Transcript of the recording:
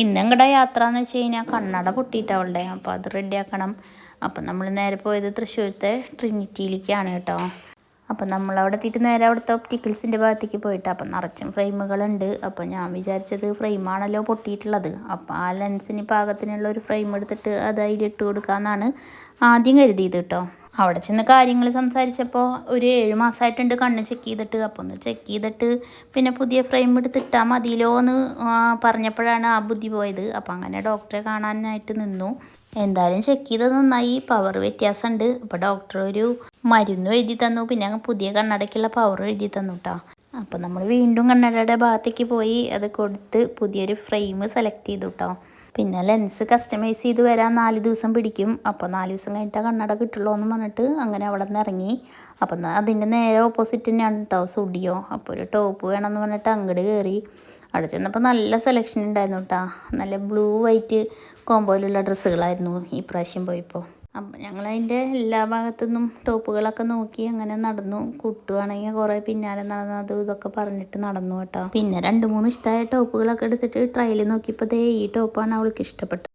ഇന്ന് ഞങ്ങളുടെ യാത്ര എന്ന് വെച്ച് കഴിഞ്ഞാൽ കണ്ണട പൊട്ടിയിട്ട് അവളുടെ, അപ്പോൾ അത് റെഡിയാക്കണം. അപ്പം നമ്മൾ നേരെ പോയത് തൃശ്ശൂരത്തെ ട്രിനിറ്റിയിലേക്കാണ് കേട്ടോ. അപ്പം നമ്മളവിടെ എത്തിയിട്ട് നേരെ അവിടുത്തെ ഒപ്റ്റിക്കൽസിൻ്റെ ഭാഗത്തേക്ക് പോയിട്ട് അപ്പം നിറച്ചും ഫ്രെയിമുകളുണ്ട്. അപ്പോൾ ഞാൻ വിചാരിച്ചത് ഫ്രെയിമാണല്ലോ പൊട്ടിയിട്ടുള്ളത്, അപ്പോൾ ആ ലെൻസിന് പാകത്തിനുള്ള ഒരു ഫ്രെയിം എടുത്തിട്ട് അത് അതിലിട്ട് കൊടുക്കാമെന്നാണ് ആദ്യം കരുതിയത് കേട്ടോ. അവിടെ ചെന്ന് കാര്യങ്ങൾ സംസാരിച്ചപ്പോൾ ഒരു 7 മാസമായിട്ടുണ്ട് കണ്ണ് ചെക്ക് ചെയ്തിട്ട്. അപ്പോൾ ഒന്ന് ചെക്ക് ചെയ്തിട്ട് പിന്നെ പുതിയ ഫ്രെയിം എടുത്തിട്ടാൽ മതിയല്ലോ എന്ന് പറഞ്ഞപ്പോഴാണ് ആ ബുദ്ധി പോയത്. അപ്പോൾ അങ്ങനെ ഡോക്ടറെ കാണാനായിട്ട് നിന്നു. എന്തായാലും ചെക്ക് ചെയ്തത് നന്നായി, പവർ വ്യത്യാസമുണ്ട്. അപ്പോൾ ഡോക്ടർ ഒരു മരുന്നും എഴുതി തന്നു, പിന്നെ പുതിയ കണ്ണടയ്ക്കുള്ള പവർ എഴുതി തന്നു കേട്ടോ. അപ്പോൾ നമ്മൾ വീണ്ടും കണ്ണടയുടെ ഭാഗത്തേക്ക് പോയി അത് കൊടുത്ത് പുതിയൊരു ഫ്രെയിം സെലക്ട് ചെയ്തു കേട്ടോ. പിന്നെ ലെൻസ് കസ്റ്റമൈസ് ചെയ്ത് വരാൻ 4 ദിവസം പിടിക്കും. അപ്പോൾ 4 ദിവസം കഴിഞ്ഞിട്ട് കണ്ണട കിട്ടുള്ളൂ എന്ന് പറഞ്ഞിട്ട് അങ്ങനെ അവിടെ നിന്ന് ഇറങ്ങി. അപ്പം അതിൻ്റെ നേരെ ഓപ്പോസിറ്റ് തന്നെയാണ് കേട്ടോ സ്റ്റുഡിയോ. അപ്പോൾ ഒരു ടോപ്പ് വേണമെന്ന് പറഞ്ഞിട്ട് അങ്ങോട്ട് കയറി. അവിടെ ചെന്നപ്പോൾ നല്ല സെലക്ഷൻ ഉണ്ടായിരുന്നു കേട്ടോ. നല്ല ബ്ലൂ വൈറ്റ് കോമ്പോയിലുള്ള ഡ്രസ്സുകളായിരുന്നു ഈ പ്രാവശ്യം പോയപ്പോൾ. അപ്പം ഞങ്ങളതിൻ്റെ എല്ലാ ഭാഗത്തു നിന്നും ടോപ്പുകളൊക്കെ നോക്കി അങ്ങനെ നടന്നു. കുട്ടുവാണെങ്കിൽ കുറേ പിന്നാലെ നടന്നു അതും ഇതൊക്കെ പറഞ്ഞിട്ട് നടന്നു കേട്ടോ. പിന്നെ 2-3 ഇഷ്ടമായ ടോപ്പുകളൊക്കെ എടുത്തിട്ട് ട്രയൽ നോക്കിയപ്പോൾ ഈ ടോപ്പാണ് അവൾക്ക് ഇഷ്ടപ്പെട്ടത്.